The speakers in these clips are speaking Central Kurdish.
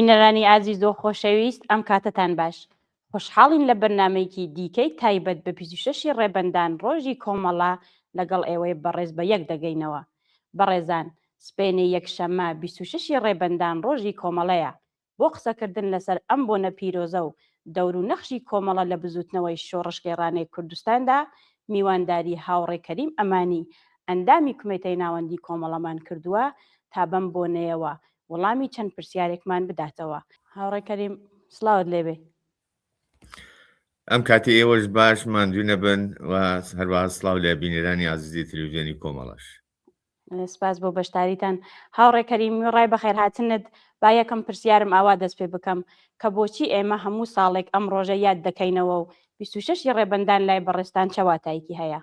بینەرانی ئازیز و خۆشەویست، ئەم کاتتان باش. خۆشحاڵین لە بەرنامەیەکی دیکەی تایبەت بە 26 ڕێبەندان ڕۆژی کۆمەڵا لەگەڵ ئێوەی بەڕێز بە یەک دەگەینەوە. بەڕێزان، سبەینی یەکشەممە 26 ڕێبەندان ڕۆژی کۆمەڵەیە. بۆ قسەکردن لەسەر ئەم بۆنە پیرۆزە و دەور و نەخشی کۆمەڵە لە بزوتنەوەی شۆڕشگێڕانەی کوردستاندا میوانداری هاوڕێ کەریم ئەمانی ئەندامی کومێتەی ناوەندی کۆمەڵەمان کردووە تا بەم بۆنەیەوە وەڵامی چەند پرسیارێکمان بداتەوە. هاوڕێ کەریم، سڵاوت لێبێ. ئەم کاتی ئێوەش باش ماندوو نەبن و هەروەها سڵاو لە بینەرانی عزیزی تەلەڤیزیۆنی کۆمەڵەش. سپاس بۆ بەشداریتان. هاوڕێ کەریمی، ڕای بەخێر هاتنت. با یەکەم پرسیارم ئاوا دەست پێ بکەم کە بۆچی ئێمە هەموو ساڵێک ئەم ڕۆژە یاد دەکەینەوە و 26 ڕێبەندان لای بەڕێستان چه واتایەکی هەیە؟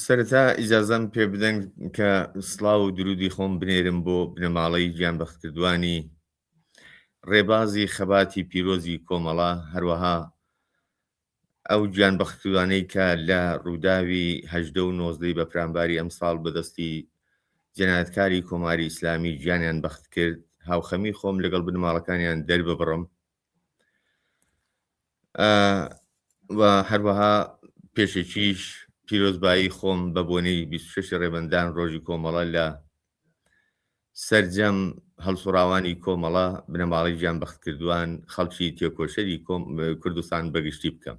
سەرەتا ئیجازەم پێ بدەن کە سڵاو و درودی خۆم بنێرم بۆ بنەماڵەی گیانبەختکردوانی ڕێبازی خەباتی پیرۆزی کۆمەڵا، هەروەها ئەو گیانبەختکردوانەی کە لە ڕووداوی 18 و 19 بەپرامباری ئەم ساڵ بەدەستی جەنایەتکاری کۆماری ئیسلامی گیانیان بەخت کرد. هاوخەمی خۆم لەگەڵ بنەماڵەکانیان دەرببڕم و هەروەها پێشێکیش پیرۆزبایی خۆم بە بۆنەی 26 ڕێبەندان ڕۆژی کۆمەڵە لە سەرجەم هەڵسوڕاوانی کۆمەڵە بنەماڵی گیانبەختکردوان خەڵکی تێکۆشەری کوردستان بەگشتی بکەم.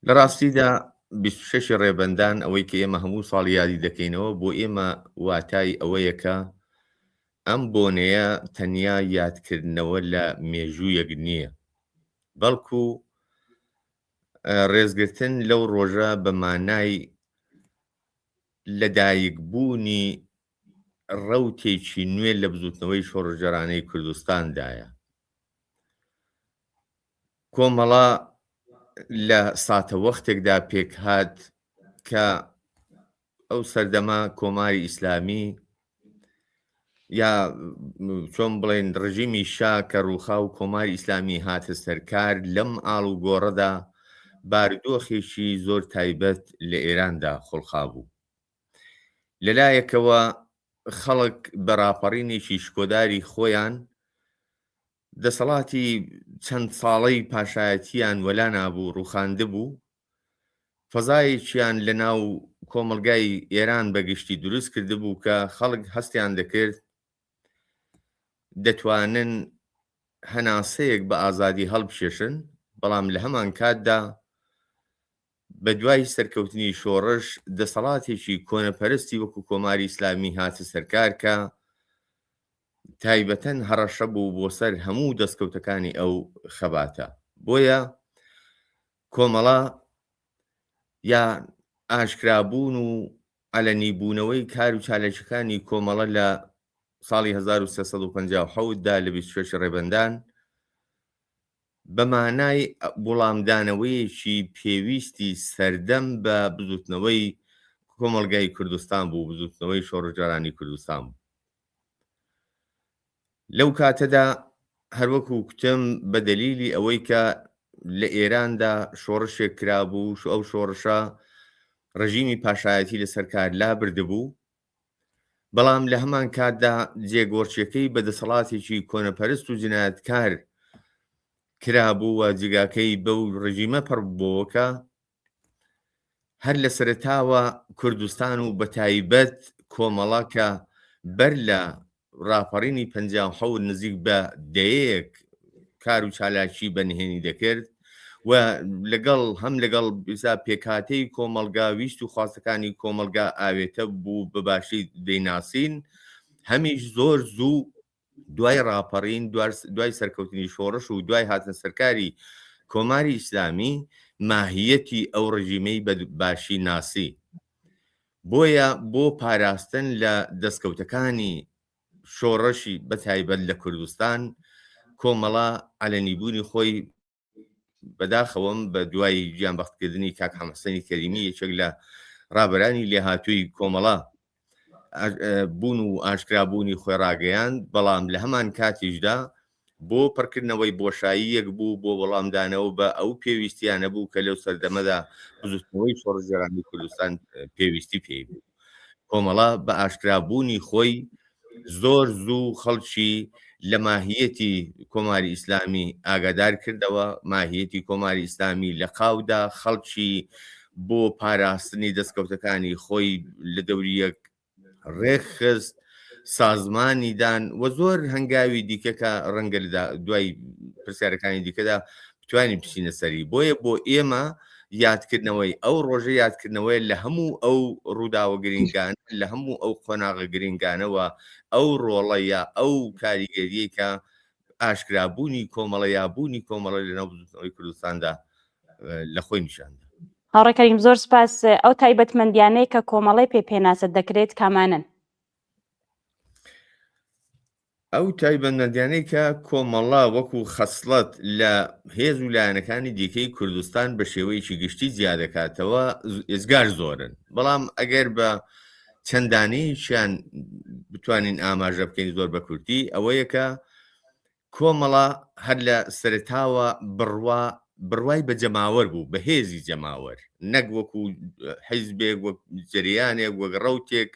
لە ڕاستیدا 26 ڕێبەندان ئەوەی کە ئێمە هەموو ساڵ یادی دەکەینەوە بۆ ئێمە واتای ئەوەیە کە ئەم بۆنەیە تەنیا یادکردنەوە لە مێژوویەک نییە، بەڵکو ڕێزگرتن لەو ڕۆژە بە مانای لەدایکبوونی ڕەوتێکی نوێ لە بزوتنەوەی شۆڕژگەڕانەی کوردستاندایە. کۆمەڵا لە ساتە وەختێکدا پێک هات کە ئەو سەردەما کۆماری ئیسلامی یا چۆن بڵێن ڕژیمی شا کە ڕووخاو کۆماری ئیسلامی هاتە سەرکار، لەم ئاڵ و گۆڕەدا بارودۆخێکی زۆر تایبەت لە ئێراندا خۆڵخا بوو. لەلایەکەوە خەڵک بەڕاپەڕینێکی شکۆداری خۆیان دەسەڵاتی چەند ساڵەی پاشایەتیان وەلا نابوو ڕووخاندە بوو، فەزایەکیان لە ناو کۆمەلگای ئێران بەگشتی دروست کرده بوو کە خەڵک هەستیان دەکرد دەتوانن هەناسەیەک بە ئازادی هەڵبشێشن، بەڵام لە هەمان کاتدا بە دوای سەرکەوتنی شۆڕش دەسەڵاتێکی کۆنەپەرستی وەکو کۆماری ئیسلامی هاتە سەرکار کە تایبەتەن هەڕەشە بوو بۆ سەر هەموو دەستکەوتەکانی ئەو خەباتە. بۆیە کۆمەڵا یا ئاشکرابوون و ئەلەنیبوونەوەی کار و چالەکیەکانی کۆمەڵە لە ساڵی 1357دا لە 26 ڕێبەندان بە مانای وەڵامدانەوەیەکی پێویستی سەردەم بە بزوتنەوەی کۆمەلگای کوردستان بوو، بزوتنەوەی شۆڕژگەڕانی کوردستان بوو. لەو کاتەدا هەروەکو کوتم بە دەلیلی ئەوەی کە لە ئێراندا شۆڕشێک کرابوو، ئەو شۆڕشە ڕژیمی پاشایەتی لە سەرکار لا بردبوو، بەڵام لە هەمان کاتدا جێگۆڕچیەکەی بە دەسەڵاتێکی کۆنەپەرست و جنایەتکار کرابوو و جگاکەی بەو ڕژیمە پڕ بووەکە هەر لە سەرەتاوە کوردستان و بە تایبەت کۆمەڵا کە بەر لە ڕاپەڕینی 57 نزیک بە دەیەک کار و چالاکی بەنهێنی دەکرد و هەم لەگەڵ پێکهاتەی کۆمەلگا ویست و خواستەکانی کۆمەلگا ئاوێتە بوو بە باشی دەیناسین، هەمیش زۆر زوو دوای ڕاپەڕین، دوای سەرکەوتنی شۆڕش و دوای هاتنە سەرکاری کۆماری ئیسلامی ماهیەتی ئەو ڕژیمەی بە باشی ناسی. بۆیە بۆ پاراستن لە دەستکەوتەکانی شۆڕەشی بەتایبەت لە کوردستان کۆمەڵە عەلەنیبوونی خۆی بەداخەوەم بە دوای گیانبەختکردنی کاک حەمەسەنی کەریمی یەکێک لە ڕابەرانی لێهاتووی کۆمەڵە بوون و ئاشکرابوونی خۆی ڕاگەیاند، بەڵام لە هەمان کاتیشدا بۆ پڕکردنەوەی بۆشاییەک بوو بۆ وەڵامدانەوە بە ئەو پێویستیانە بوو کە لەو سەردەمەدا بزوتنەوەی شۆڕژێرانی کوردستان پێویستی پێی بوو. کۆمەڵە بە ئاشکرابوونی خۆی زۆر زوو خەڵکی لە ماهیەتی کۆماری ئیسلامی ئاگادار کردەوە، ماهیەتی کۆماری ئیسلامی لە قاودا خەڵکی بۆ پاراستنی دەستکەوتەکانی خۆی لە دەوریەک ڕێکخست، سازمانی دان و زۆر هەنگاوی دیکەکە ڕەنگە دوای پرسیارەکانی دیکەدا بتوانین بچینە سەری. بۆیە بۆ ئێمە یادکردنەوەی ئەو ڕۆژە یادکردنەوەی لە هەموو ئەو ڕووداوە گرنگان لە هەموو ئەو قۆناغە گرنگانەوە ئەو ڕۆڵەیە ئەو کاریگەریە کە ئاشکرابوونی کۆمەڵە یابوونی کۆمەڵە لە ناوزوتنەوەی کوردستاندا لە خۆی نیشاندا. هاوڕێکەریم زۆر سپاس. ئەو تایبەتمەندیانەی کە کۆمەڵی پێناسە دەکرێت کامانن؟ ئەو تایبەتمەندیانەی کە کۆمەڵا وەکو خەسڵەت لە هێز و لایەنەکانی دیکەی کوردستان بە شێوەیەکی گشتی زیاد دەکاتەوە ئێزگار زۆرن، بەڵام ئەگەر بە چەندانەیەکیان بتوانین ئاماژە بکەین زۆر بە کورتی، ئەوەیە کە کۆمەڵا هەر لە سەرتاوە بڕوای بە جەماوەر بوو، بە هێزی جەماوەر، نەک وەکو حیزبێک وەک جریانێک وەک ڕەوتێک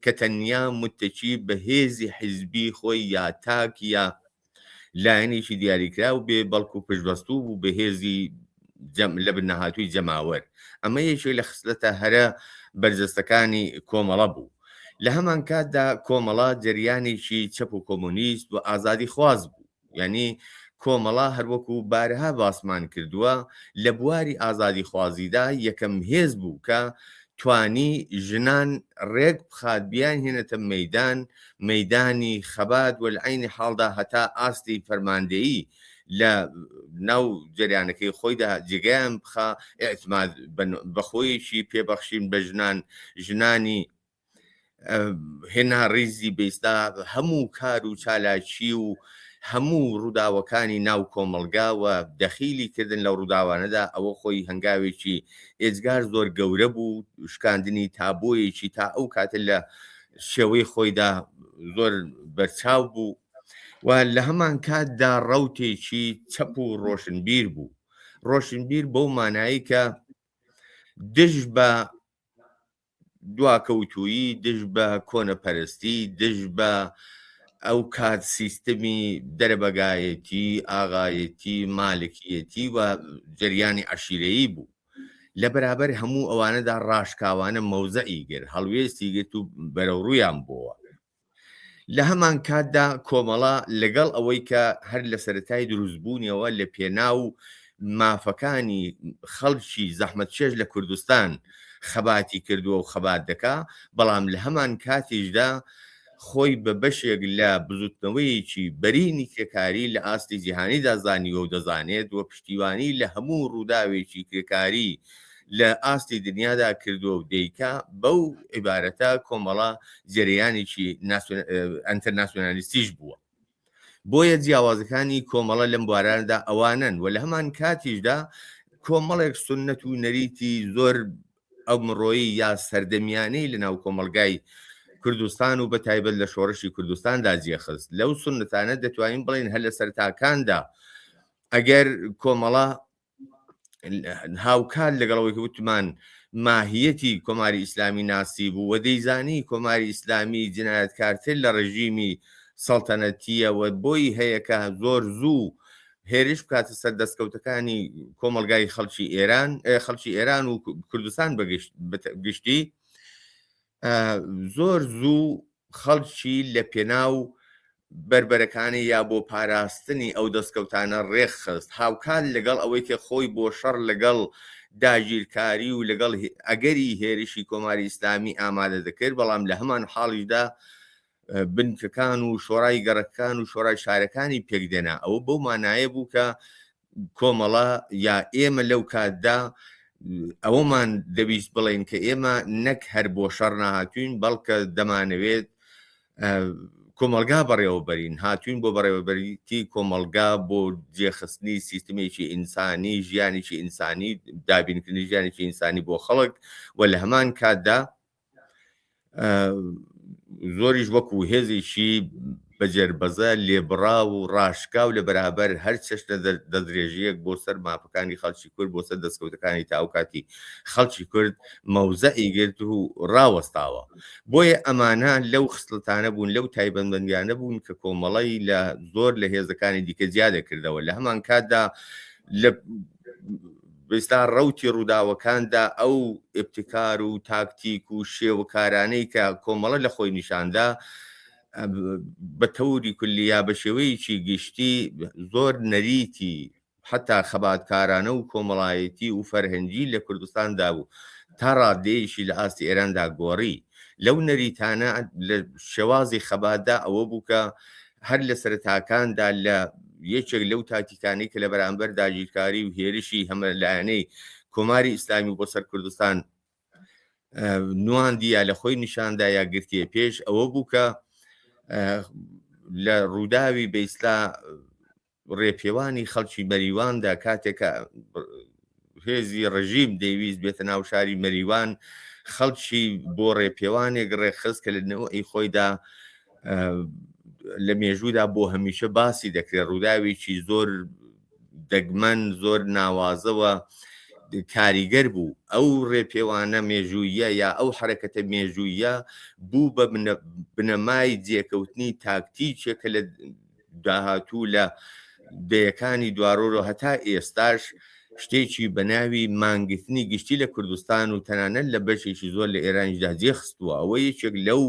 کە تەنیا متتەکی بە هێزی حیزبی خۆی یا تاک یا لایەنێکی دیاریکراو بێ، بەڵکو پشتبەستوو بوو بە هێزی لە بنەهاتووی جەماوەر. ئەمە یەکێک لە خستە هەرە بەرجەستەکانی کۆمەڵە بوو. لە هەمان کاتدا کۆمەڵا جریانێکی چەپ و کۆمۆنیست و ئازادی خواز بوو، یعنی کۆمەڵا هەروەکو بارەها باسمان کردووە لە بواری ئازادی خوازیدا یەکەم هێز بوو کە توانی ژنان ڕێک بخات بیان هێنێتە مەیدانی خەبات و لە عینی حاڵدا هەتا ئاستی فەرماندەیی لە ناو جریانەکەی خۆیدا جێگەیان بخا، ئێعتماد بەخۆیەکی پێبەخشین بە ژنانی هێنا ڕیزی بەیستا هەموو کار و چالاکی و هەموو ڕووداوەکانی ناو کۆمەلگاوە دەخیلی کردن لە ڕووداوانەدا. ئەوە خۆی هەنگاوێکی ئێجگار زۆر گەورە بوو، شکاندنی تابۆیەکی تا ئەو کاتە لە شێوەی خۆیدا زۆر بەرچاو بوو و لە هەمان کاتدا ڕەوتێکی چەپ و ڕۆشنبیر بوو. ڕۆشنبیر بەو مانایی کە دژ بە دواکەوتویی، دژ بە کۆنەپەرستی، دژ بە ئەو کات سیستەمی دەرەبەگایەتی، ئاغایەتی، مالکیەتی و جریانی عەشیرەیی بوو. لە بەرابەر هەموو ئەوانەدا ڕاشکاوانە مەوزەعی گرت، هەڵوێستی گرت و بەرەوڕوویان بووە. لە هەمان کاتدا کۆمەڵا لەگەڵ ئەوەی کە هەر لە سەرەتای دروستبوونیەوە لە پێناو مافەکانی خەڵکی زەحمەتکێش لە کوردستان خەباتی کردووە و خەبات دەکا، بەڵام لە هەمان کاتیشدا خۆی بە بەشێک لە بزوتنەوەیەکی بەرینی کرێکاری لە ئاستی جیهانیدا زانیوە و دەزانێت و پشتیوانی لە هەموو ڕووداوێکی کرێکاری لە ئاستی دنیادا کردووە و دەیکا. بەو عیبارەتە کۆمەڵا جریانێکی ئەنتەرناسیۆنالیستیش بووە. بۆیە جیاوازەکانی کۆمەڵە لەم بواراندا ئەوانن و لە هەمان کاتیشدا کۆمەڵێک سونەت و نەریتی زۆر ئەومڕۆیی یا سەردەمیانەی لە ناو کۆمەلگای کوردستان و بە تایبەت لە شۆڕشی کوردستاندا جێخست. لەو سونەتانە دەتوانین بڵین هەر لە سەرتاکاندا ئەگەر کۆمەڵا هاوکات لەگەڵەوەی کە وتمان ماهیەتی کۆماری ئیسلامی ناسی بوو و دەیزانی کۆماری ئیسلامی جنایەتکارتر لە ڕژیمی سەڵتەنەتیەوە بۆی هەیە کە زۆر زوو هێرش بکاتە سەر دەستکەوتەکانی کۆمەلگای خەڵکی ئێران و کوردستان بەگشتی، زۆر زوو خەڵکی لە پێناو بربەرەکانی یا بۆ پاراستنی ئەو دەستکەوتانە ڕێکخست، هاوکات لەگەڵ ئەوەی کە خۆی بۆ شەڕ لەگەڵ داگیرکاری و لەگەڵ ئەگەری هێرشی کۆماری ئیسلامی ئامادە دەکرد. بەڵام لە هەمان حاڵیشدا بنکەکان و شۆڕای گەڕەکان و شۆڕای شارەکانی پێکدێنا. ئەوە بەو مانایە بوو کە کۆمەڵا یا ئێمە لەو کاتدا ئەوەمان دەویست بڵین کە ئێمە نەک هەر بۆ شەڕ ناهاتوین، بەڵکە دەمانەوێت کۆمەلگا بەڕێوەبەرین هاتوین بۆ بەڕێوەبەریتی کۆمەلگا بۆ جێخستنی سیستمێکی ئینسانی ژیانێکی ئینسانی دابینکردنی ژیانێکی ئینسانی بۆ خەڵک و لە هەمان کاتدا زۆریش وەکو هێزێکی بەجێربەزە لێبڕا و ڕاشکا و لە بەرابەر هەر چەشنە دەدرێژەیەک بۆ سەر مافەکانی خەڵکی کورد بۆ سەر دەستکەوتەکانی تاوکاتی خەڵکی کورد مەوزەئی گرت و ڕاوەستاوە. بۆیە ئەمانە لەو خستڵتانە بوون لەو تایبەتمەندیانە بوون کە کۆمەڵی لە زۆر لە هێزەکانی دیکە زیادە کردەوە. لە هەمان کاتدا لە بەستا ڕەوتی ڕووداوەکاندا ئەو ئبتیکار و تاکتیک و شێوەکارانەی کە کۆمەڵە لە خۆی نیشاندا بە تەوری کولیا بە شێوەیەکی گشتی زۆر نەریتی حتا خەباتکارانە و کۆمەڵایەتی و فەرهەنگی لە کوردستاندا بوو تا ڕادەیەشی لە ئاستی ئێراندا گۆڕی. لەو نەریتانە لە شێوازی خەباتدا ئەوە بوو کە هەر لە سەرەتاکاندا لە یەکێک لەو تاکتیکانی کە لە بەرامبەر داگیرکاری و هێرشی هەمەلایەنەی کۆماری ئیسلامی بۆ سەر کوردستان نواندیە لە خۆی نیشاندا یا گرتیە پێش ئەوە بوو کە لە ڕووداوی بەیسلا ڕێپێوانی خەڵکی مەریواندا کاتێکە هێزی ڕژیم دەیویست بێتە ناو شاری مەریوان خەڵکی بۆ ڕێپێوانێک ڕێخست کە لەنەوەی خۆیدا لە مێژوودا بۆ هەمیشە باسی دەکرێت ڕووداوێکی زۆر دەگمەن زۆر ناوازەوە کاریگەر بوو. ئەو ڕێپێوانە مێژوویە یا ئەو حرەکەتە مێژوویە بوو بە بنەمای جێکەوتنی تاکتیکێکە لە داهاتوو لە دەیەکانی دوارۆرە هەتا ئێستاش شتێکی بەناوی مانگرتنی گشتی لە کوردستان و تەنانەت لە بەشێکی زۆر لە ئێرانیدا جێخستووە. ئەوە یەکێک لەو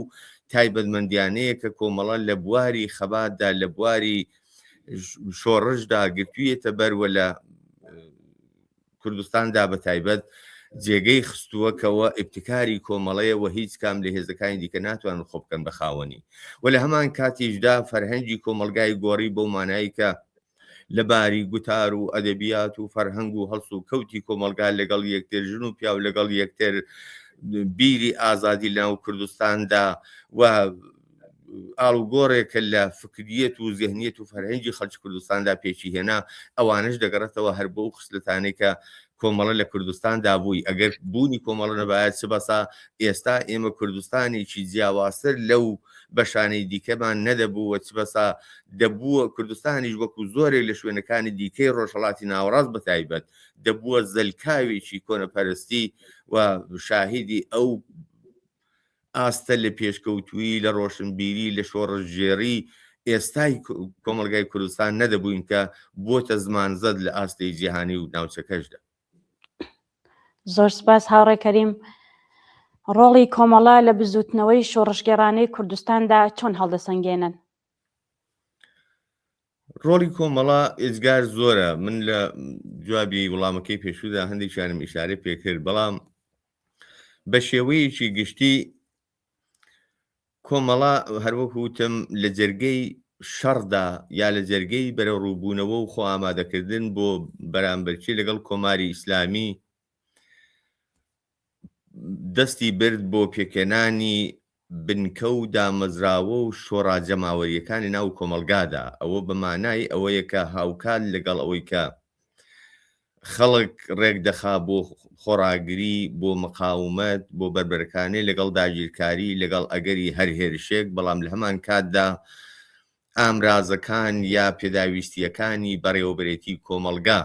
تایبەتمەندیانەیە کە کۆمەڵە لە بواری خەباتدا لە بواری شۆڕشدا گرتوویەتە بەروە لە کوردستاندا بە تایبەت جێگەی خستووە کەەوە ئبتیکاری کۆمەڵەیەوە هیچ کام لە هێزەکانی دیکە ناتوانن خۆ بکەن بە خاوەنی و لە هەمان کاتیشدا فەرهەنگی کۆمەلگای گۆڕی بۆ مانایی کە لەباری گوتار و ئەدەبیات و فەرهەنگ و هەڵس و کەوتی کۆمەلگا لەگەڵ یەکتر ژن و پیا و لەگەڵ یەکتر بیری ئازادی لەناو کوردستاندا و ئاڵوگۆڕێکە لە فکریەت و زێهنیەت و فەرهەنگی خەڵکی کوردستاندا پێچی هێنا ئەوانش دەگەڕێتەوە هەر بۆ خستلتانەی کە کۆمەڵە لە کوردستاندا بووی. ئەگەر بوونی کۆمەڵە نەبایەت چ بەسا ئێستا ئێمە کوردستانێکی جیاوازتر لەو بەشانەی دیکەمان نەدەبووە چ بەسا دەبووە کوردستانیش وەکو زۆرێک لە شوێنەکانی دیکەی ڕۆژهەڵاتی ناوەڕاست بەتایبەت دەبووە زەلکاوێکی کۆنەپەرستی و شاهیدی ئەو ئاستە لە پێشکەوتووی لە ڕۆشنبیری لە شۆڕژێری ئێستای کۆمەلگای کوردستان نەدەبووین کە بۆتە زمانزەد لە ئاستی جیهانی و ناوچەکەشدا. زۆر سپاس هاوڕێ کەریم. ڕۆڵی کۆمەڵە لە بزوتنەوەی شۆڕشگێڕانەی کوردستاندا چۆن هەڵدەسەنگێنن؟ ڕۆڵی کۆمەڵە ئێجگار زۆرە. من لە جوابی وەڵامەکەی پێشوودا هەندێکیانم ئیشارە پێکرد، بەڵام بە شێوەیەکی گشتی کۆمەڵە هەروەکوتم لە جەرگەی شەڕدا یا لە جەرگەی بەرە ڕووبوونەوە و خۆ ئامادەکردن بۆ بەرامبەرچی لەگەڵ کۆماری ئیسلامی دەستی برد بۆ پێکێنانی بنکە و دامەزراوە و شۆڕاجەماوەریەکانی ناو کۆمەلگادا. ئەوە بەمانای ئەوەیە کە هاوکات لەگەڵ ئەوەی کە خەڵک ڕێک دەخا بۆ خۆڕاگری بۆ مقاومەت بۆ بربەرەکانی لەگەڵ داگیرکاری لەگەڵ ئەگەری هەر هێرشێک، بەڵام لە هەمان کاتدا ئامرازەکان یا پێداویستیەکانی بەڕێوەبەرێتی کۆمەلگا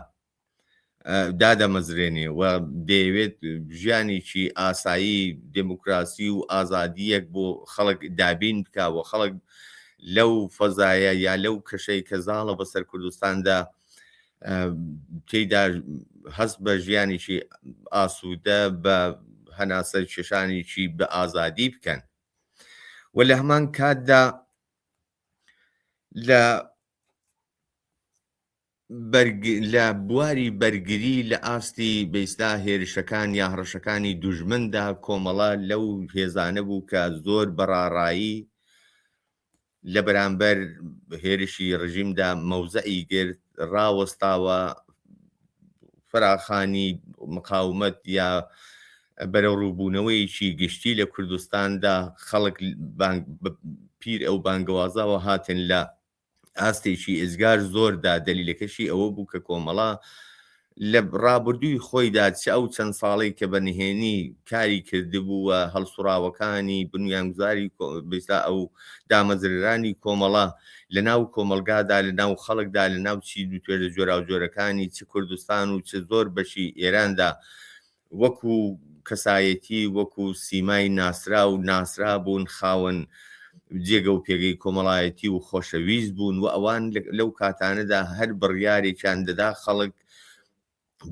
دادەمەزرێنێ و دەیەوێت ژیانێکی ئاسایی دموکراسی و ئازادیەک بۆ خەڵک دابین بکاوە خەڵک لەو فەزایە یا لەو کەشەی کە زاڵە بەسەر کوردستاندا تێیدا هەست بە ژیانێکی ئاسوودە بە هەناسە کێشانێکی بە ئازادی بکەن و لە هەمان کاتدا لە بواری بەرگری لە ئاستی بەیستا هێرشەکان یا هەڕەشەکانی دوژمندا کۆمەڵە لەو هێزانە بوو کە زۆر بەڕاڕایی لە بەرامبەر هێرشی ڕژیمدا مەوزەئی گرت، ڕاوەستاوە فراخانی مقاومەت یا بەرەو ڕووبوونەوەیکی گشتی لە کوردستاندا خەڵک پیر ئەو بانگەوازاوە هاتن لە ئاستێکی ئێزگار زۆردا. دەلیلەکەشی ئەوە بوو کە کۆمەڵا لە ڕابردووی خۆیدا ئەو چەند ساڵی کە بەنهێنی کاری کردبووە هەڵسوراوەکانی بنیانگوزاری بێستا ئەو دامەزرێرانی کۆمەڵا لە ناو کۆمەلگادا لە ناو خەڵکدا لە ناو چی دوتوێرە جۆرا و جۆرەکانی چ کوردستان و چ زۆر بەشی ئێراندا وەکو کەسایەتی وەکو سیمای ناسرا و ناسرا بوون، خاوەن جێگە و پێگەی کۆمەڵایەتی و خۆشەویست بوون و ئەوان لەو کاتانەدا هەر بڕیارێکیان دەدا خەڵک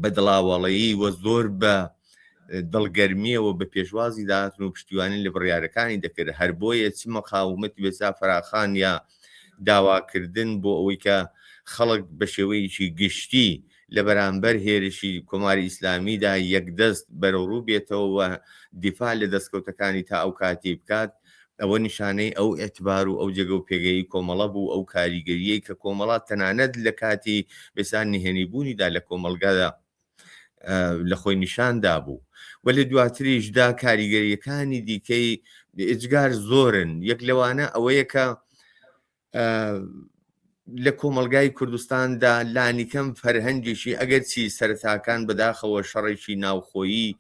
بە دڵاوەڵەیی وە زۆر بە دڵگەرمیەوە بە پێشوازی داهاتن و پشتیوانی لە بڕیارەکانی دەکرد. هەر بۆیە چ مەقاومەتی بێسا فراخان یا داواکردن بۆ ئەوەی کە خەڵک بە شێوەیەکی گشتی لە بەرامبەر هێرشی کۆماری ئیسلامیدا یەکدەست بەرەوڕوو بێتەوە دیفاع لە دەستکەوتەکانی تا ئەو کاتی بکات. ئەوە نیشانەی ئەو ئێتبار و ئەو جێگە و پێگەی کۆمەڵە بوو، ئەو کاریگەریەی کە کۆمەڵات تەنانەت لە کاتی بێسان نهێنیبوونیدا لە کۆمەلگادا لە خۆی نیشاندا بوو. و لە دواتریشدا کاریگەریەکانی دیکەی ئجگار زۆرن. یەک لەوانە ئەوەیە کە لە کۆمەلگای کوردستاندا لانیکەم فەرهەنگێکی ئەگەر چی سەرەتاکان بەداخەوە شەڕێکی ناوخۆیی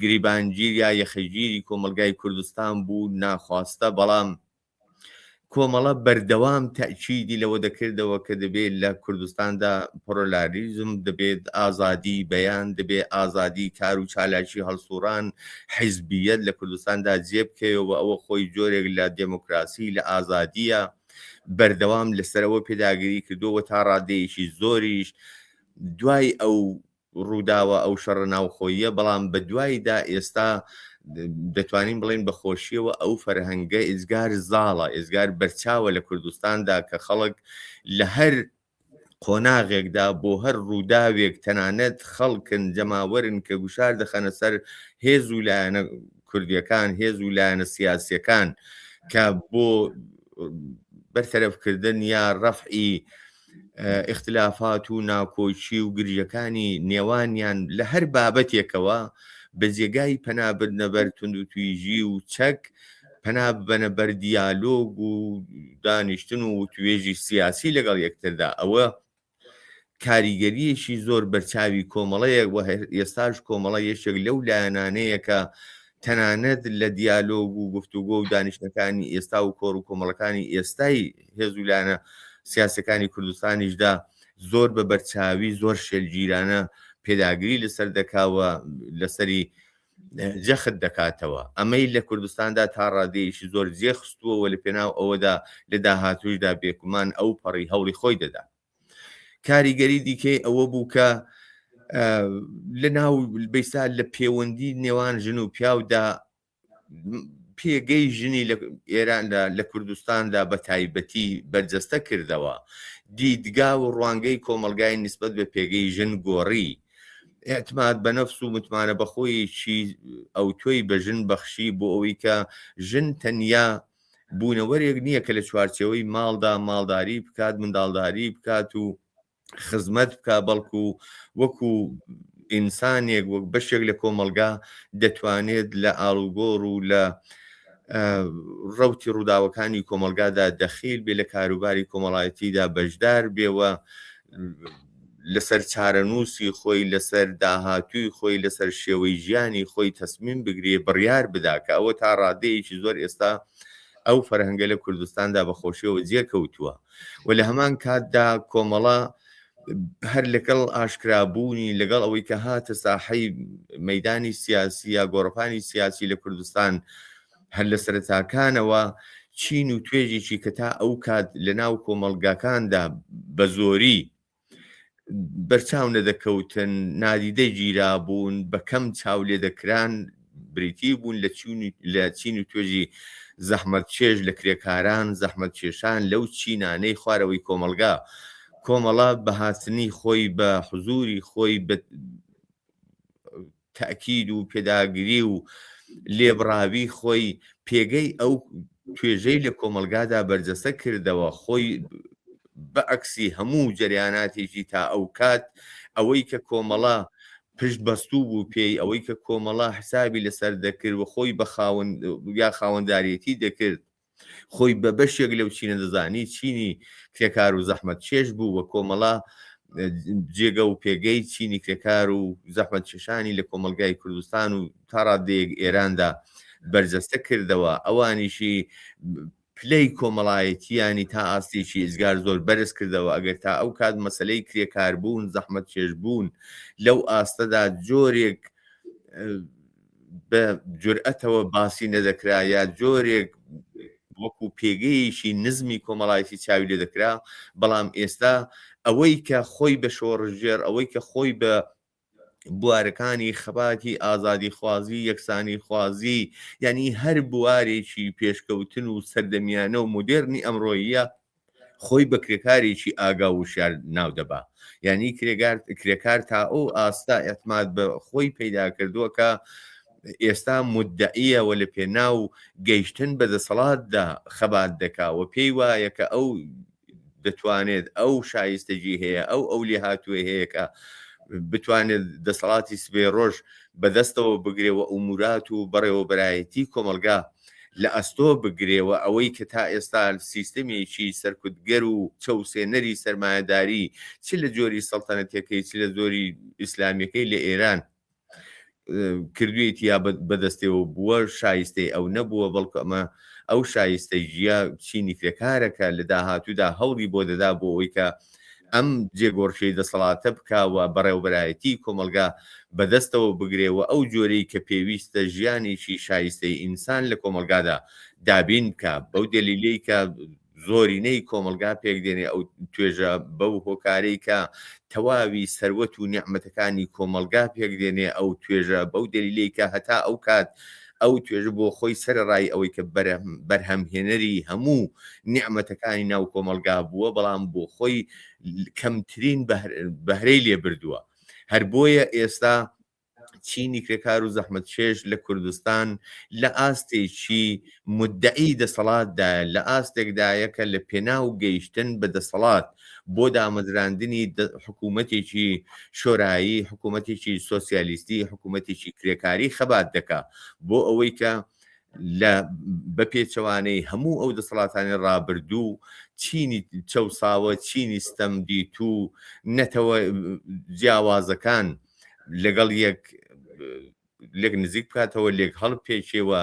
گریبانگیر یا یەخەگیری کۆمەلگای کوردستان بوو ناخواستە، بەڵام کۆمەڵە بەردەوام تەئکیدی لەوە دەکردەوە کە دەبێت لە کوردستاندا پۆرۆلاریزم، دەبێت ئازادی بەیان، دەبێت ئازادی کار و چالاکی هەڵسوڕان، حیزبیەت لە کوردستاندا جێبکەوە. ئەوە خۆی جۆرێک لە دموکراسی لە ئازادیە بەردەوام لەسەرەوە پێداگیری کردووە تا ڕادەیەکی زۆریش دوای ئەو ڕووداوە ئەو شەڕە ناوخۆیە. بەڵام بە دوایدا ئێستا دەتوانین بڵێن بەخۆشیەوە ئەو فەرهەنگە ئێزگار زاڵە، ئێزگار بەرچاوە لە کوردستاندا کە خەڵک لە هەر قۆناغێکدا بۆ هەر ڕووداوێک تەنانەت خەڵکن جەماوەرن کە گوشار دەخەنە سەر هێز و لایەنە کوردیەکان، هێز و لایەنە سیاسیەکان کە بۆ بەرتەرەفکردن یا ڕەفعی اختلافات و ناکۆچی و گرژەکانی نێوانیان لە هەر بابەتێکەوە بە جێگای پەنابردنە بەر تونند و تویژی و چەک پەنا ببەنە بەر دیالۆگ و دانیشتن و توێژی سیاسی لەگەڵ یەکتردا. ئەوە کاریگەریەکی زۆر بەرچاوی کۆمەڵەیە و ئێستاش کۆمەڵە یەشێک لەو لایەنانەیە کە تەنانەت لە دیالۆگ و گفتوگۆ و دانیشتەکانی ئێستا و کۆڕ و کۆمەڵەکانی ئێستای هێز و لایەنە سیاسەکانی کوردستانیشدا زۆر بە بەرچاوی زۆر شێلگیرانە پێداگیری لەسەر دەکاوە، لەسەری جەخت دەکاتەوە. ئەمەی لە کوردستاندا تا ڕادەیەکی زۆر جێخستووەوە لە پێناو ئەوەدا لە داهاتووشدا بێگومان ئەو پەڕی هەوڵی خۆی دەدا. کاریگەری دیکەی ئەوە بوو کە لە ناو بەیسا لە پەیوەندی نێوان ژن و پیاودا پێگەی ژنی لە ئێراندا لە کوردستاندا بە تایبەتی بەرجەستە کردەوە. دیدگا و ڕوانگەی کۆمەلگای نسبەت بە پێگەی ژن گۆڕی. ئێعتماد بە نەفس و متمانە بەخۆیەکی ئەو تۆی بە ژن بەخشی بۆ ئەوەی کە ژن تەنیا بوونەوەرێک نییە کە لە چوارچەوەی ماڵدا ماڵداری بکات، منداڵداری بکات و خزمەت بکە، بەڵکو وەکو ئینسانێک وەک بەشێک لە کۆمەلگا دەتوانێت لە ئاڵوگۆڕ و لە ڕەوتی ڕووداوەکانی کۆمەلگادا دەخیل بێ، لە کاروباری کۆمەڵایەتیدا بەشدار بێوە، لەسەر چارەنووسی خۆی، لەسەر داهاتووی خۆی، لەسەر شێوەی ژیانی خۆی تەسمیم بگرێ، بڕیار بدا کە ئەوە تا ڕادەیەکی زۆر ئێستا ئەو فەرهەنگە لە کوردستاندا بەخۆشیەوە جێکەوتووە. و لە هەمان کاتدا کۆمەڵە هەر لەگەڵ ئاشکرابوونی لەگەڵ ئەوەی کە هاتە ساحەی مەیدانی سیاسی یا گۆڕپانی سیاسی لە کوردستان هەر لە سەرەتاکانەوە چین و توێژێکی کە تا ئەو کات لە ناو کۆمەلگاکاندا بە زۆری بەرچاو نەدەکەوتن، نادیدە گیرا بوون، بە کەم چاو لێ دەکران، بریتی بوون لە چین و توێژی زەحمەت چێژ لە کرێکاران، زەحمەت کێشان لەو چینانەی خوارەوەی کۆمەلگا. کۆمەڵە بە هاتنی خۆی بە حزوری خۆی بە تەئکید و پێداگیری و لێبڕاوی خۆی پێگەی ئەو توێژەی لە کۆمەلگادا بەرجەستە کردەوە. خۆی بە عەکسی هەموو جەریاناتێکی تا ئەو کات ئەوەی کە کۆمەڵە پشت بەستوو بوو پێی ئەوەی کە کۆمەڵا حسابی لەسەر دەکرد و خۆی بە یا خاوەنداریەتی دەکرد، خۆی بە بەشێک لەو چینە دەزانی چینی کرێکار و زەحمەت چێش بوو وە کۆمەڵا جێگە و پێگەی چینی کرێکار و زەحمەت چێشانی لە کۆمەلگای کوردستان و تا ڕادەیەک ئێراندا بەرجەستە کردەوە. ئەوانیشی پلەی کۆمەڵایەتیانی تا ئاستێکی ئیزگار زۆر بەرز کردەوە. ئەگەر تا ئەو کات مەسلەی کرێکار بوون، زەحمەت چێش بوون لەو ئاستەدا جۆرێک بە جورئەتەوە باسی نەدەکرا یا جۆرێک وەکو پێگەیەکی نزمی کۆمەڵایەتی چاوی لێ دەکرا. بەڵام ئێستا ئەوەی کە خۆی بە شۆڕژێر، ئەوەی کە خۆی بە بوارەکانی خەباتی ئازادی خوازی، یەکسانی خوازی، یعنی هەر بوارێکی پێشکەوتن و سەردەمیانە و مدێرنی ئەمڕۆیە خۆی بە کرێکارێکی ئاگا و شار ناو دەبا. یعنی کرێکار تا ئەو ئاستا ئەتماد بە خۆی پەیدا کردووە کە ئێستا مدعیەوە لە پێناو گەیشتن بەدەسەڵاتدا خەبات دەکاوە. پێی وایە کە ئەو دەتوانێت ئەو شایستەجی هەیە، ئەو لێ هاتووە هەیە کە بتوانێت دەسەڵاتی سبێ ڕۆژ بەدەستەوە بگرێەوە ئومورات و بەڕێوەبەرایەتی کۆمەلگا لە ئەستۆ بگرێەوە. ئەوەی کە تا ئێستا سیستەمێکی سەرکوتگەر و چەوسێنەری سەرمایەداری چ لە جۆری سەڵتەنەتەکەی چ لە زۆری ئیسلامیەکەی لە ئێران کردوێتی یا بەدەستێەوە بووە شایستەی ئەو نەبووە، بەڵکو ئەمە ئەو شایستەی ژیا چینی کرێکارەکە لە داهاتوودا هەوڵی بۆ دەدا بۆ ئەوەی کە ئەم جێگۆڕشەی دەسەڵاتە بکاوە بەڕێوەبەرایەتی کۆمەلگا بەدەستەوە بگرێەوە ئەو جۆرەی کە پێویستە ژیانێکی شایستەی ئینسان لە کۆمەلگادا دابین بکە. بەو دلیلەی کە زۆرینەی کۆمەلگا پێک دێنێ ئەو توێژە بەو هۆکارەی کە تەواوی سەروەت و نیعمەتەکانی کۆمەلگا پێک دێنێ ئەو توێژە بەو دلیلەی کە هەتا ئەو کات ئەو توێژە بۆ خۆی سەرڕای ئەوەی کە بەرهەمهێنەری هەموو نیعمەتەکانی ناو کۆمەلگا بووە، بەڵام بۆ خۆی کەمترین بەهرەی لێ بردووە. هەر بۆیە ئێستا چینی کرێکار و زەحمەت چێش لە کوردستان لە ئاستێکی مدعی دەسەڵاتدا، لە ئاستێکدایە کە لە پێناو گەیشتن بە دەسەڵات بۆ دامەزراندنی حکوومەتێکی شۆرایی، حکوومەتێکی سۆسیالیستی، حکوومەتێکی کرێکاری خەبات دەکا بۆ ئەوەی کە لە بەپێچەوانەی هەموو ئەو دەسەڵاتانی ڕابردوو چینی چەوساوە، چینی ستەمدیت و نەتەوە جیاوازەکان لەگەڵ لێک نزیک بکاتەوە، لێک هەڵ پێچێوە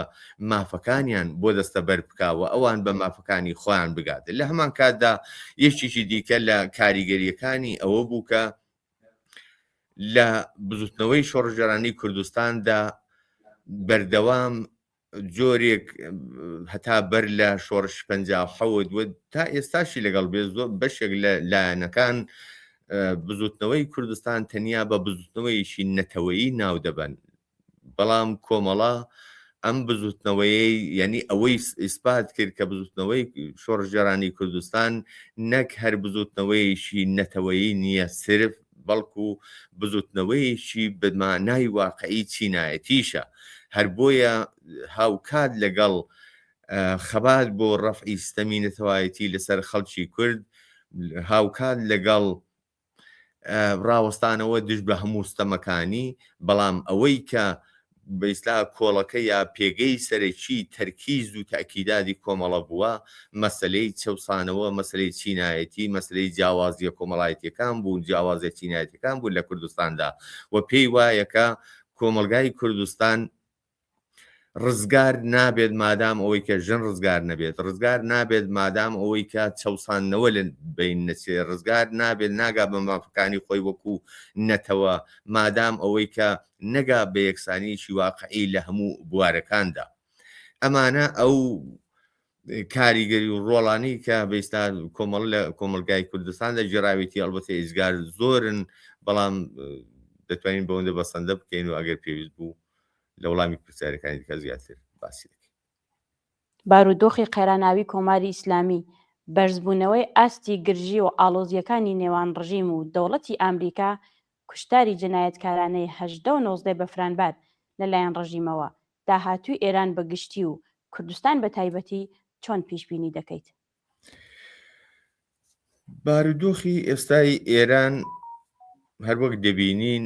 مافەکانیان بۆ دەستە بەر بکاوە، ئەوان بە مافەکانی خۆیان بگاتن. لە هەمان کاتدا یەکێکی دیکە لە کاریگەریەکانی ئەوە بوو کە لە بزوتنەوەی شۆڕژێرانی کوردستاندا بەردەوام جۆرێک هەتا بەر لە شۆڕش 57 تا ئێستاشی لەگەڵ بێ زۆر بەشێک لە لایەنەکان بزوتنەوەی کوردستان تەنیا بە بزوتنەوەیشی نەتەوەیی ناو دەبن. بەڵام کۆمەڵا ئەم بزوتنەوەی یعنی ئەوەی ئیسپات کرد کە بزوتنەوەی شۆڕژێرانی کوردستان نەک هەر بزوتنەوەیشی نەتەوەیی نییە سرف، بەڵکو بزوتنەوەیشی بمانای واقعی چینایەتیشە. هەر بۆیە هاوکات لەگەڵ خەبات بۆ ڕەفعی ستەمی نەتەوایەتی لەسەر خەڵکی کورد، هاوکات لەگەڵ ڕاوەستانەوە دژ بە هەموو ستەمەکانی، بەڵام ئەوەی کە بەئیسلا کۆڵەکە یا پێگەی سەرەکی تەرکیز و تاکیدادی کۆمەڵە بووە مەسلەی چەوسانەوە، مەسلەی چینایەتی، مەسلەی جیاوازیە کۆمەڵایەتیەکان بوون، جیاوازیە چینایەتەکان بوون لە کوردستاندا. و پێی وایە کە کۆمەلگای کوردستان ڕزگار نابێت مادام ئەوەی کە ژن ڕزگار نەبێت، ڕزگار نابێت مادام ئەوەی کە چەوسانەوە لە بین نەچێ، ڕزگار نابێت ناگا بە مافەکانی خۆی وەکو نەتەوە مادام ئەوەی کە نەگا بە یەکسانیشی واقعی لە هەموو بوارەکاندا. ئەمانە ئەو کاریگەری و ڕۆڵانی کە بەئیستا کۆمەڵ لە کۆمەلگای کوردستاندا جێراوێتی ئەلبەتە ئیزگار زۆرن، بەڵام دەتوانین بەوەندە بەسەندە بکەین و ئەگەر پێویست بوو لە وەڵامی پرسیارەکانی دیکە زیاتر باسی دەکەین. بارودۆخی قێراناوی کۆماری ئیسلامی بەرزبوونەوەی ئاستی گرژی و ئاڵۆزیەکانی نێوان ڕژیم و دەوڵەتی ئامریکا کوشتاری جنایەتکارانەی 19 بەفرانبات لەلایەن ڕژیمەوە داهاتووی ئێران بە گشتی و کوردستان بە تایبەتی چۆن پیشبینی دەکەیت؟ بارودۆخی ئێستای ئێران هەروەک دەبینین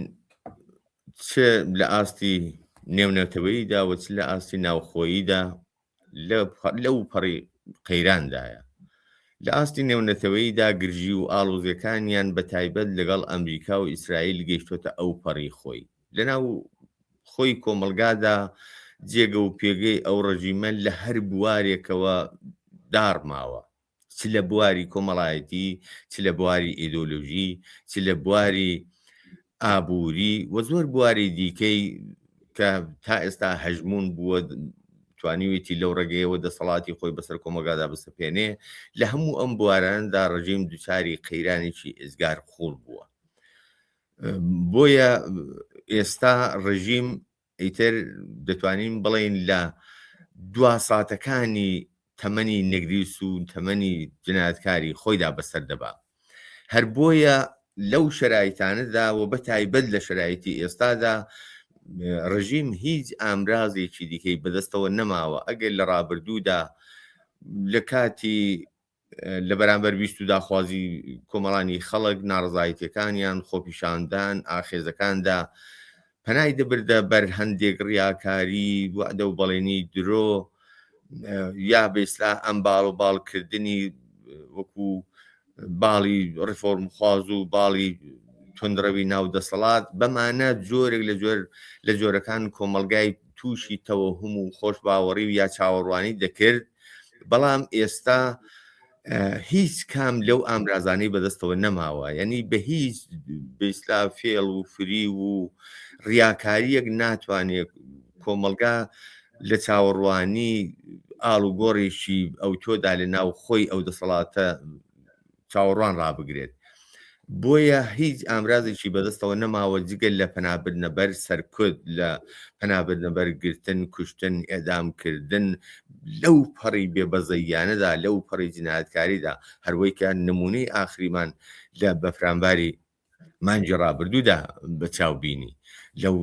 چ لە ئاستی نێونەتەوەییدا و چ لە ئاستی ناوخۆییدا لەو پەڕی قەیراندایە. لە ئاستی نێونەتەوەییدا گرژی و ئاڵۆزیەکانیان بە تایبەت لەگەڵ ئەمریکا و ئیسرائیل گەیشتۆتە ئەو پەڕی خۆی. لەناو خۆی کۆمەلگادا جێگە و پێگەی ئەو ڕەژیمە لە هەر بوارێکەوە دارماوە، چ لە بواری کۆمەڵایەتی، چ لە بواری ئیدۆلۆژی، چ لە بواری ئابووری و زۆر بواری دیکەی کە تا ئێستا هەژمون بووە توانیوێتی لەو ڕێگەیەوە دەسەڵاتی خۆی بەسەر کۆمەلگادا بسەپێنێ. لە هەموو ئەم بواراندا ڕژیم دووچاری قەیرانێکی ئێزگار خوڵ بووە. بۆیە ئێستا ڕژیم ئیتر دەتوانین بڵێن لە دوا ساتەکانی تەمەنی نەگریس و تەمەنی جنایەتکاری خۆیدا بەسەر دەبا. هەر بۆیە لەو شەرایتانەدا و بە تایبەت لە شەرایەتی ئێستادا ڕژیم هیچ ئامرازێکی دیکەی بەدەستەوە نەماوە. ئەگەر لە ڕابردوودا لە کاتی لە بەرامبەر ویست و داخوازی کۆمەڵانی خەڵک ناڕزایەتیەکانیان خۆپیشاندان ئاخێزەکاندا پەنای دەبردە بەر هەندێک ڕیاکاری وعدە و بەڵێنی درۆ یا بێسلا ئەم باڵ و باڵکردنی وەکو باڵی ڕیفۆرم خواز و باڵی تۆندڕەوی ناو دەسەڵات بەمانە جۆرێک لە جۆرەکان کۆمەلگای تووشی تەوەهم و خۆش باوەڕی و یا چاوەڕوانی دەکرد. بەڵام ئێستا هیچ کام لەو ئامرازانەی بەدەستەوە نەماوە، یعنی بە هیچ بێسلا فێڵ و فری و ڕیاکاریەک ناتوانێت کۆمەلگا لە چاوەڕوانی ئاڵ و گۆڕێکی ئەو تۆدا لە ناو خۆی ئەو دەسەڵاتە چاوەڕوان ڕابگرێت. بۆیە هیچ ئامرازێکی بەدەستەوە نەماوە جگەل لە پەنابردنەبەر سەرکوت، لە پەنابردنەبەر گرتن، کوشتن، ئێدامکردن لەو پەڕی بێبەزەیانەدا، لەو پەڕی جنایەتکاریدا، هەروەی کە نمونەی ئاخریمان لە بەفرامباری مانگی ڕابردوودا بەچاوبینی. لەو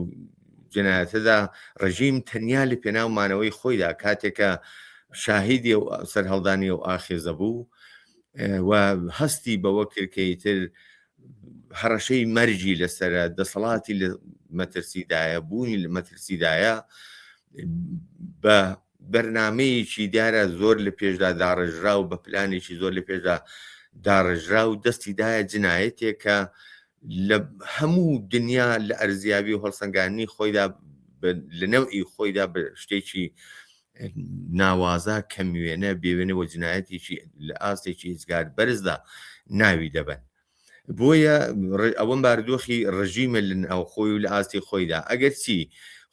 جنایەتەدا ڕژیم تەنیا لە پێناومانەوەی خۆیدا کاتێکە شاهیدی و سەرهەڵدانی و ئاخێزە بوو و هەستی بەوە کردکەیتر هەڕەشەی مەرجی لەسرە دەسەڵاتی لە مەترسیدایە بوونی لە مەترسیدایە بە بەرنامەیەکی دیارە زۆر لە پێشدا داڕژرا و بە پلانێکی زۆر لە پێشدا داڕژرا و دەستیدایە جنایەتێک کە لە هەموو دنیا لە ئەرزیابی و هەڵسەنگانی خۆیدا لە نەوئی خۆیدا بە شتێکی ناوازە کەموێنە بێوێنەوە جنایەتێکی لە ئاستێکی هیچگار بەرزدا ناوی دەبن. بۆیە ئەوەم باردۆخی ڕژیمە لە ناوخۆی و لە ئاستی خۆیدا. ئەگەر چی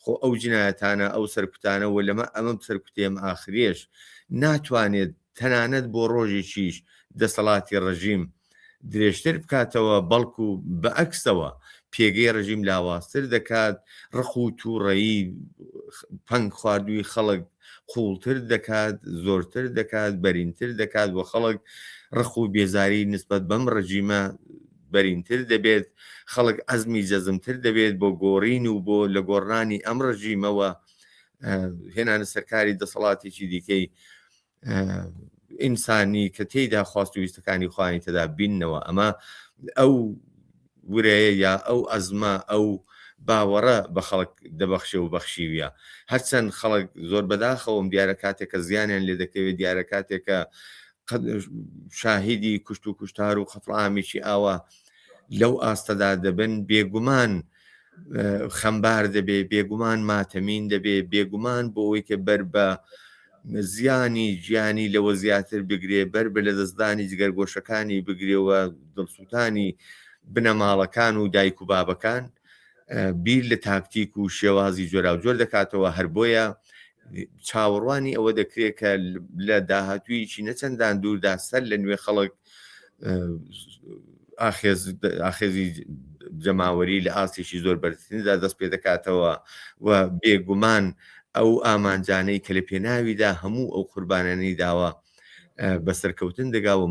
خۆ ئەو جنایەتانە ئەو سەرکوتانەوە لەمە ئەمە سەرکوتێم ئاخرێش ناتوانێت تەنانەت بۆ ڕۆژێکیش دەسەڵاتی ڕژیم درێژتر بکاتەوە، بەڵکو بە ئەکسەوە پێگەی ڕژیم لاوازتر دەکات، ڕق و تووڕەیی پەنگ خواردووی خەڵک قوڵتر دەکات، زۆرتر دەکات، بەرینتر دەکات و خەڵک ڕق و بێزاری نسبەت بەم ڕژیمە بەرینتر دەبێت، خەڵک ئەزمی جەزمتر دەبێت بۆ گۆڕین و بۆ لە گۆڕانی ئەم ڕژیمەوە هێنانە سەرکاری دەسەڵاتێکی دیکەی ئینسانی کە تێیدا خواست و ویستەکانی خوانی تەدا بینەوە. ئەمە ئەو ورەیە یا ئەو ئەزمە ئەو باوەڕە بە خەڵک دەبەخشێ و بەخشیویە. هەرچەند خەڵک زۆر بەداخەوەم دیارە کاتێکە زیانیان لێ دەکەوێت، دیارە کاتێکە شاهیدی کوشت و کوشتار و خەفڵامیشی ئاوە لەو ئاستەدا دەبن، بێگومان خەمبار دەبێ، بێگومان ماتەمین دەبێ، بێگومان بۆ ئەوەی کە بەر بە زیانی گیانی لەوە زیاتر بگرێ، بەر بە لە دەستدانی جگەرگۆشەکانی بگرێەوە دڵسووتانی بنەماڵەکان و دایک و بابەکان، بیر لە تاکتیک و شێوازی جۆرا و جۆر دەکاتەوە. هەر بۆیە چاوەڕوانی ئەوە دەکرێت کە لە داهاتوویکی نەچەندان دووردا سەر لە نوێ خەڵک ئاخێزی جەماوەری لە ئاستێکی زۆر بەرزتریندا دەست پێ دەکاتەوە و بێگومان ئەو ئامانجانەی کە لە پێناویدا هەموو ئەو قوربانانەی داوە بەسەرکەوتن دەگا و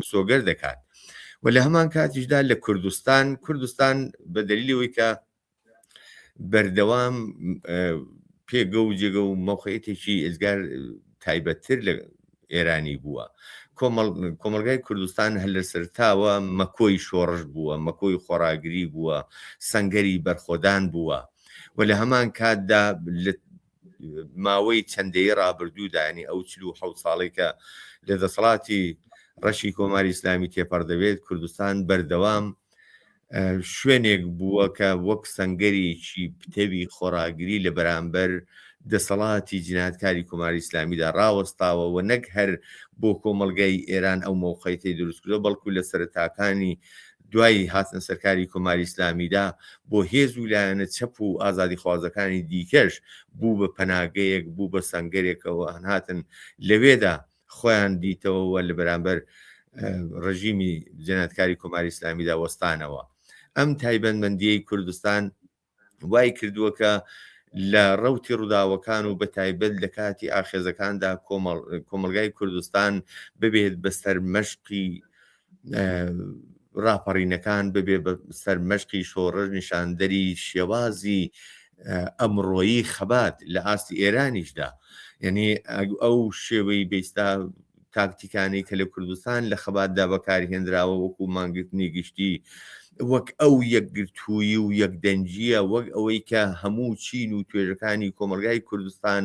مسۆگەر دەکات. و لە هەمان کاتیشدا لە کوردستان بە دەلیلەوەی کە بەردەوام پێگە و جێگە و مەوقعیتێکی ئێزگار تایبەتتر لە ئێرانی بووە، کۆمەلگای کوردستان هەر لە سەرتاوە مەکۆی شۆڕش بووە، مەکۆی خۆراگری بووە، سەنگەری بەرخۆدان بووە و لە هەمان کاتدا ماوەی چەندەی ڕابردوودا ینی ئەو 47 ساڵی کە لە دەسەڵاتی ڕەشی کۆماری ئیسلامی تێپەڕ دەبێت کوردستان بەردەوام شوێنێک بووە کە وەک سەنگەرێکی پتەوی خۆراگری لە بەرامبەر دەسەڵاتی جیناتکاری کۆماری ئیسلامیدا ڕاوەستاوە و نەک هەر بۆ کۆمەلگای ئێران ئەو مۆقعیتی دروستکردە بەڵکو لە سەرەتاکانی دوای هاتنە سەرکاری کۆماری ئیسلامیدا بۆ هێز و لایەنە چەپ و ئازادی خوازەکانی دیکەش بوو بە پەناگەیەک بوو بە سەنگەرێکەوە هەنهاتن لەوێدا خۆیان دیتەوە لە بەرامبەر ڕژیمی جێناتکاری کۆماری ئیسلامیدا وەستانەوە. ئەم تایبەتمەندیەی کوردستان وای کردووە کە لە ڕەوتی ڕووداوەکان و بە تایبەت لە کاتی ئاخێزەکاندا کۆمەلگای کوردستان ببێت بەسەر مەشقی ڕاپەڕینەکان ببێ بە سەر مەشقی شۆڕژ نیشاندەری شێوازی ئەمڕۆیی خەبات لە ئاستی ئێرانیشدا، یعنی ئەو شێوەی بێستا تاکتیکانی کە لە کوردستان لە خەباتدا بەکارهێنراوە وەکو مانگرتنی گشتی وەک ئەو یەکگرتووی و یەکدەنجیە وەک ئەوەی کە هەموو چین و توێژەکانی کۆمەلگای کوردستان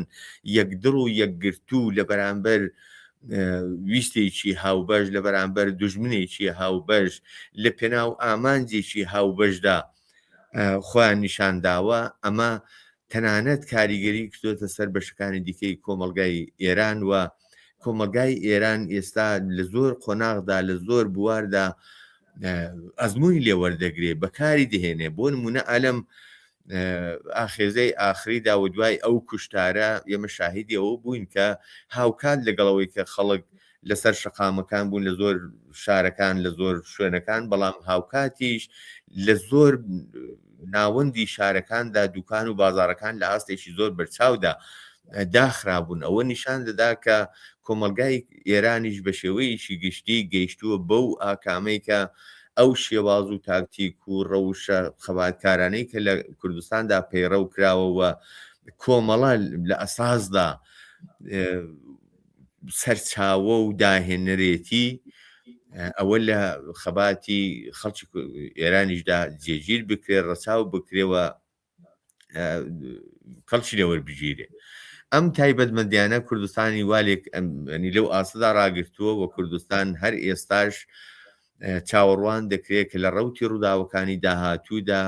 یەکدڕ و یەکگرتوو لە بەرامبەر ویستێکی هاوبەش لە بەرامبەر دوژمنێکی هاوبەش لە پێناو ئامانجێکی هاوبەشدا خۆیان نیشانداوە. ئەمە تەنانەت کاریگەری کردوتە سەر بەشەکانی دیکەی کۆمەلگای ئێران و کۆمەلگای ئێران ئێستا لە زۆر قۆناغدا لە زۆر بواردا ئەزمووی لێوەردەگرێ بەکاری دەهێنێ. بۆ نمونە ئەلەم ئاخێزەی ئاخریدا و دوای ئەو کوشتارە ئێمە شاهیدی ئەوە بووین کە هاوکات لەگەڵەوەی کە خەڵک لەسەر شەقامەکان بوون لە زۆر شارەکان لە زۆر شوێنەکان، بەڵام هاوکاتیش لە زۆر ناوەندی شارەکاندا دوکان و بازارەکان لە ئاستێکی زۆر بەرچاودا داخرابوون. ئەوە نیشان دەدا کە کۆمەلگای ئێرانیش بە شێوەیەکی گشتی گەیشتووە بەو ئاکامەی کە ئەو شێواز و تاکتیک و ڕەوشە خەباتکارانەی کە لە کوردستاندا پەیڕەو کراوەوە کۆمەڵە لە ئەساسدا سەرچاوە و داهێنەرێتی ئەوە لە خەباتی خەڵکی ئێرانیشدا جێگیر بکرێ ڕەچاو بکرێەوە کەڵکی لەوەربژیرێ. ئەم تایبەتمەندیانە کوردستانی والێک ئەنی لەو ئاسەدا ڕاگرتووە و کوردستان هەر ئێستاش چاوەڕوان دەکرێت کە لە ڕەوتی ڕووداوەکانی داهاتوودا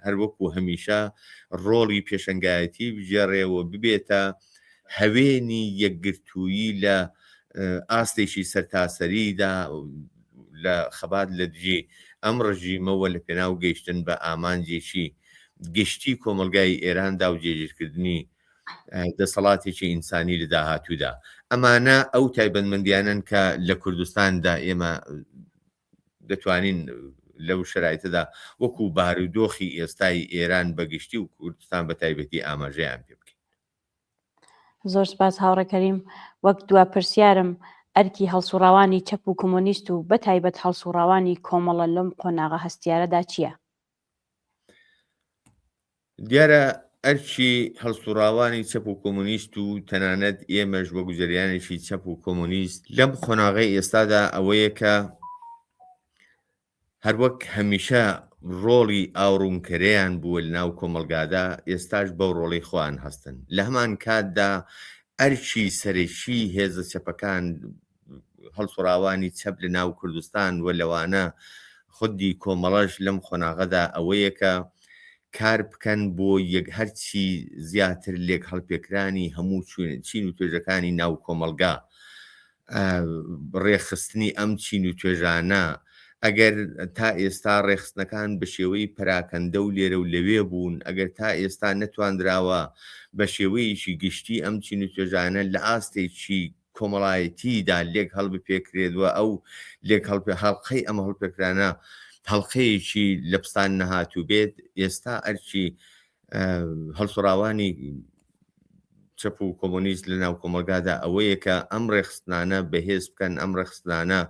هەروەکو هەمیشە ڕۆڵی پێشەنگایەتی بژێڕێەوە ببێتە هەوێنی یەکگرتوویی لە ئاستێکی سەرتاسەریدا لە خەبات لە دژی ئەم ڕژیمەوە لە پێناو گەیشتن بە ئامانجێکی گشتی کۆمەلگای ئێراندا و جێگیرکردنی دەسەڵاتێکی ئینسانی لە داهاتوودا. ئەمانە ئەو تایبەتمەندیانن کە لە کوردستاندا ئێمە دەتوانین لەو شرایطەدا وەکو بارودۆخی ئێستای ئێران بەگشتی و کوردستان بە تایبەتی ئاماژەیان پێ بکەین. زۆر سپاس هاوڕێکەریم. وەک دوا پرسیارم ئەرکی هەڵسوڕاوانی چەپ و کۆمۆنیست و بە تایبەت هەڵسوڕاوانی کۆمەڵە لەم قۆناغە هەستیارەدا چییە؟ دیارە ئەرکی هەڵسوڕاوانی چەپ و کۆمۆنیست و تەنانەت ئێمەش وە گوزەریانێکی چەپ و کۆمۆنیست لەم خۆناغی ئێستادا ئەوەیە کە هەروەک هەمیشە ڕۆڵی ئاوڕوونکەرەیان بووە لە ناو کۆمەلگادا ئێستاش بەو ڕۆڵی خۆیان هەستن. لە هەمان کاتدا ئەرکی سەرەکی هێزە چەپەکان هەڵسوڕاوانی چەپ لە ناو کوردستان و لەوانە خودی کۆمەڵەش لەم خۆناغەدا ئەوەیە کە کار بکەن بۆ هەرچی زیاتر لێک هەڵپێکرانی هەموو چین و توێژەکانی ناو کۆمەلگا، ڕێخستنی ئەم چین و توێژانە. ئەگەر تا ئێستا ڕێخستنەکان بە شێوەی پراکەندە و لێرە و لەوێ بوون، ئەگەر تا ئێستا نەتواندراوە بە شێوەیەکی گشتی ئەم چین و توێژانە لە ئاستێکی کۆمەڵایەتیدا لێک هەڵبپێکرێتوە، ئەو لێک هەڵقەی ئەمە هەڵپێکرانە هەڵقەیەکی لە پستان نەهاتوو بێت. ئێستا ئەرکی هەڵسوڕاوانی چەپ و کۆمۆنیست لە ناو کۆمەلگادا ئەوەیە کە ئەم ڕێخستانە بەهێز بکەن، ئەم ڕێخستانە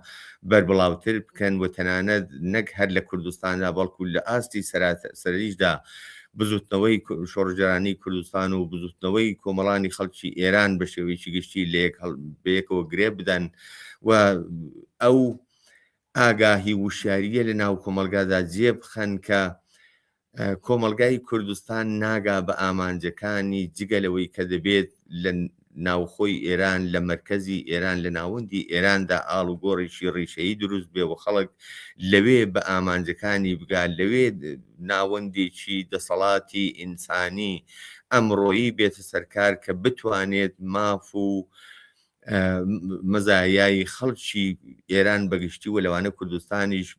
بەربڵاوتر بکەن و تەنانەت نەک هەر لە کوردستاندا بەڵکو لە ئاستی سەریشدا بزوتنەوەی شۆڕژەرانی کوردستان و بزوتنەوەی کۆمەڵانی خەڵکی ئێران بە شێوەیەکی گشتی بەیەکەوە گرێ بدەن و ئەو ئاگاهی وشاریە لە ناو کۆمەلگادا جێبخەن کە کۆمەلگای کوردستان ناگا بە ئامانجەکانی جگەلەوەی کە دەبێت لە ناوخۆی ئێران لە مرکزی ئێران لە ناوەندی ئێراندا ئاڵ و گۆڕێکی ڕیشەیی دروست بێ و خەڵک لەوێ بە ئامانجەکانی بگات لەوێ ناوەندێکی دەسەڵاتی ئینسانی ئەمڕۆیی بێتە سەرکار کە بتوانێت ماف و مەزایای خەڵکی ئێران بەگشتی و لەوانە کوردستانیش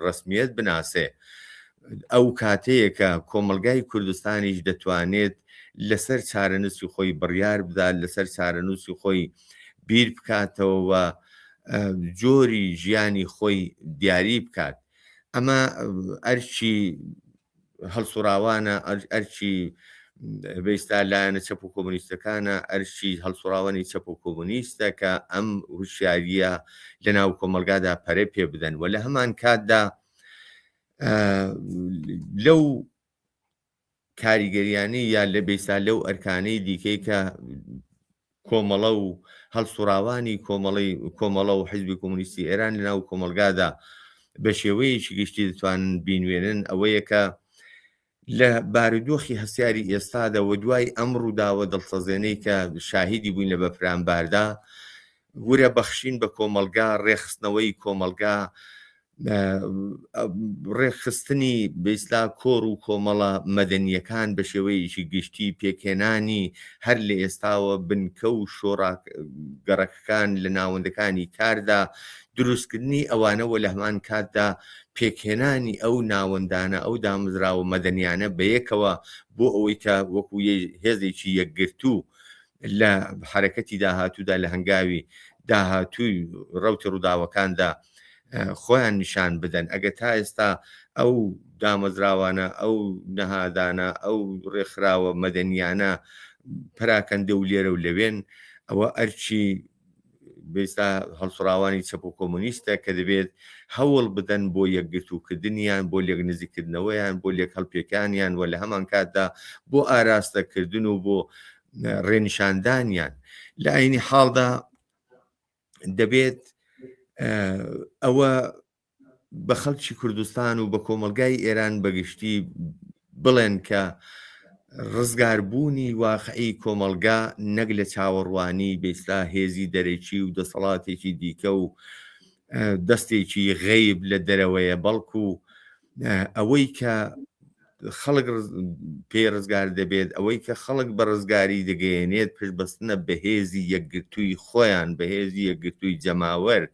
ڕسمیەت بناسێ. ئەو کاتەیەکە کۆمەلگای کوردستانیش دەتوانێت لەسەر چارەنووسی خۆی بڕیار بدات لەسەر چارەنووسی خۆی بیر بکاتەوە و جۆری ژیانی خۆی دیاری بکات. ئەمە ئەرچی هەڵسوراوانە ئەرچی بەئێستا لایەنە چەپ و کۆمونیستەکانە ئەرچی هەڵسوراوانی چەپ و کۆمونیستە کە ئەم هوشیاریە لە ناو کۆمەلگادا پەرە پێ بدەن و لە هەمان کاتدا لەو کاریگەریانەی یا لە بەئێستا لەو ئەرکانەی دیکەی کە کۆمەڵە و هەڵسوراوانی کۆمەڵە و حیزبی کۆمونیستی ئێران لە ناو کۆمەلگادا بە شێوەیەکی گشتی دەتوانن بینوێنن ئەوەیە کە لە بارودۆخی هەسیاری ئێستادا و دوای ئەم ڕووداوە دڵسەزێنەی کە شاهیدی بووین لە بەفرانباردا ورە بەخشین بە کۆمەلگا ڕێخستنەوەی کۆمەلگا ڕێخستنی بەئێستا کۆڕ و کۆمەڵە مەدەنیەکان بە شێوەیەکی گشتی پێکێنانی هەر لە ئێستاوە بنکە و شۆڕگەڕەکەکان لە ناوەندەکانی کاردا دروستکردنی ئەوانەوە لە هەمان کاتدا پێکهێنانی ئەو ناوەندانە ئەو دامزراوە مەدەنیانە بەیەکەوە بۆ ئەوەی کە وەکو هێزێکی یەکگرتوو لە حرەکەتی داهاتوودا لە هەنگاوی داهاتووی ڕەوتی ڕووداوەکاندا خۆیان نیشان بدەن. ئەگە تا ئێستا ئەو دامەزراوانە ئەو نەهادانە ئەو ڕێکخراوە مەدەنیانە پراکەندە و لێرە و لەوێن ئەوە ئەرچی بەئێستا هەڵسوراوانی چەپ و کۆمونیستە کە دەبێت هەوڵ بدەن بۆ یەکگرتووکردنیان بۆ لێک نزیکردنەوەیان بۆ لێک هەڵپێکانیان و لە هەمان کاتدا بۆ ئاراستەکردن و بۆ ڕێنیشاندانیان لە عینی حاڵدا دەبێت ئەوە بە خەڵکی کوردستان و بە کۆمەلگای ئێران بەگشتی بڵێن کە ڕزگاربوونی واقعی کۆمەلگا نەک لە چاوەڕوانی بەئێستا هێزی دەرەکی و دەسەڵاتێکی دیکە و دەستێکی غەیب لە دەرەوەیە بەڵکو ئەوەی کە خەڵک پێ ڕزگار دەبێت ئەوەی کە خەڵک بە ڕزگاری دەگەیەنێت پشتبەستنە بە هێزی یەکگرتووی خۆیان بە هێزی یەکگرتووی جەماوەر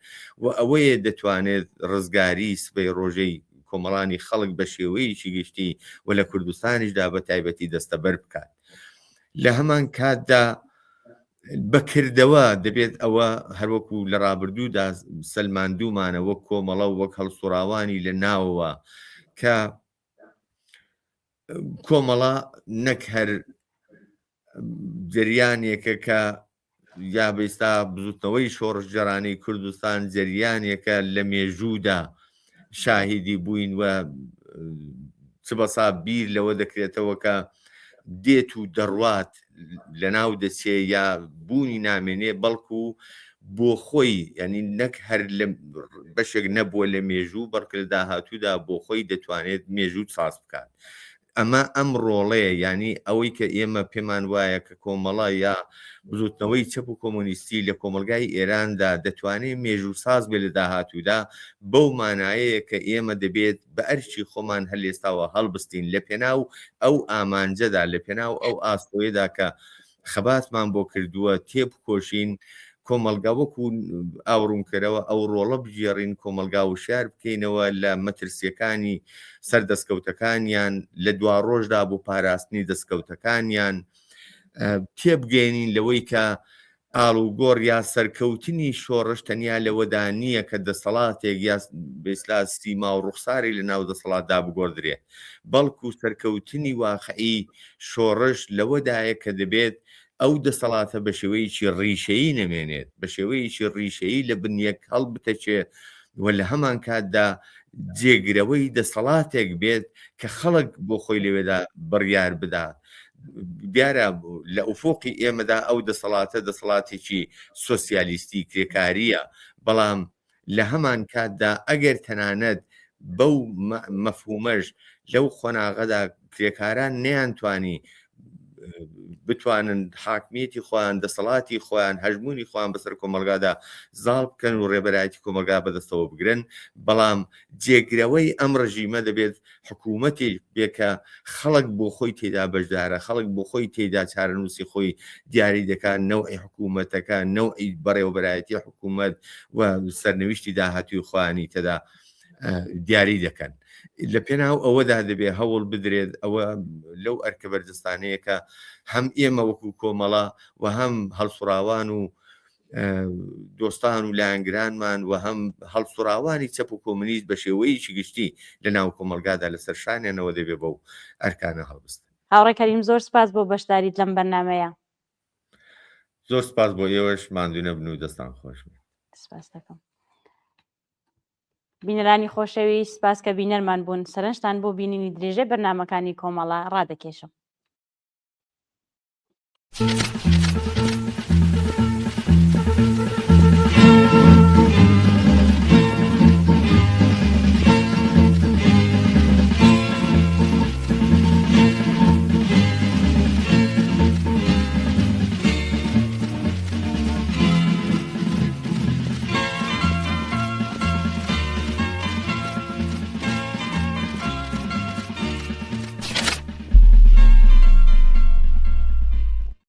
و ئەوەیە دەتوانێت ڕزگاری سبەی ڕۆژەی کۆمەڵانی خەڵک بە شێوەیەکی گشتی و لە کوردستانیشدا بە تایبەتی دەستەبەر بکات. لە هەمان کاتدا بەکردەوە دەبێت ئەوە هەروەکو لە ڕابردوودا سەلماندوومانە وەک کۆمەڵە و وەک هەڵسوراوانی لە ناوەوە کە کۆمەڵە نەک هەر جریانێکە کە یا بەئێستا بزوتنەوەی شۆڕژگەڕانەی کوردستان جریانێکە لە مێژوودا شاهیدی بووین و چ بەسا بیر لەوە دەکرێتەوە کە دێت و دەڕوات لە ناو دەچێ یا بوونی نامێنێ بەڵکو بۆ خۆی ینی نەک هەر بەشێک نەبووە لە مێژوو بەڵکە لە داهاتوودا بۆ خۆی دەتوانێت مێژوو ساز بکات. ئەمە ئەم ڕۆڵەیە ینی ئەوەی کە ئێمە پێمان وایە کە کۆمەڵە یا بزوتنەوەی چەپ و کۆمونیستی لە کۆمەلگای ئێراندا دەتوانێت مێژوو ساز بێ لە داهاتوودا بەو مانایەیە کە ئێمە دەبێت بە ئەرچی خۆمان هەر ئێستاوە هەڵبستین لە پێناو ئەو ئامانجەدا لە پێناو ئەو ئاستۆیەدا کە خەباتمان بۆ کردووە تێبکۆشین کۆمەلگا وەکو ئاوڕوونکەرەوە ئەو ڕۆڵە بژێڕین کۆمەلگا و شار بکەینەوە لە مەترسیەکانی سەردەستکەوتەکانیان لە دوا ڕۆژدا بۆ پاراستنی دەستکەوتەکانیان تێبگەێنین لەوەی کە ئاڵ و گۆڕ یا سەرکەوتنی شۆڕش تەنیا لەوەدا نییە کە دەسەڵاتێک یا بێسلا سیما و ڕوخساری لە ناو دەسەڵاتدا بگۆدرێت بەڵکو سەرکەوتنی واقعی شۆڕش لەوەدایە کە دەبێت ئەو دەسەڵاتە بە شێوەیەکی ڕیشەیی نەمێنێت بە شێوەیەکی ڕیشەیی لە بنیەک هەڵ بتەچێت و لە هەمان کاتدا جێگرەوەی دەسەڵاتێک بێت کە خەڵک بۆ خۆی لەوێدا بڕیار بدات. دیارە لە ئوفۆقی ئێمەدا ئەو دەسەڵاتە دەسەڵاتێکی سۆسیالیستی کرێکاریە، بەڵام لە هەمان کاتدا ئەگەر تەنانەت بەو مەفهومەش لەو خۆناغەدا کرێکاران نەیانتوانی بتوانن حاکمیەتی خۆیان دەسەڵاتی خۆیان هەژمونی خۆیان بەسەر کۆمەلگادا زاڵ بکەن و ڕێبەرایەتی کۆمەلگا بەدەستەوە بگرن، بەڵام جێگرەوەی ئەم ڕژیمە دەبێت حکوومەتی بێکە خەڵک بۆ خۆی تێدا بەشدارە، خەڵک بۆ خۆی تێدا چارەنووسی خۆی دیاری دەکات، نەوعی حکوومەتەکە، نەوعی بەڕێوەبەرایەتی حکوومەت و سەرنوشتی داهاتووی خۆیانی تێدا دیاری دەکەن. لە پێناو ئەوەدا دەبێ هەوڵ بدرێت ئەوە لەو ئەرکە بەردەستانەیە کە هەم ئێمە وەکو کۆمەڵە و هەم هەڵسوراوان و دۆستان و لایەنگرانمان و هەم هەڵسوراوانی چەپ و کۆمونیست بە شێوەیەکی گشتی لە ناو کۆمەلگادا لەسەر شانیانەوە دەبێ بەو ئەرکانە هەڵبستن. هاوڕێ کەریم زۆر سپاس بۆ بەشداریت لەم بەرنامەیە. زۆر سپاس بۆ ئێوەش، ماندوو نەبن و دەستان خۆش بێت. سپاس دەکەم. بینەرانی خۆشەویست، سپاس کە بینەرمان بوون. سەرنجتان بۆ بینینی درێژەی بەرنامەکانی کۆمەڵە ڕادەکێشم.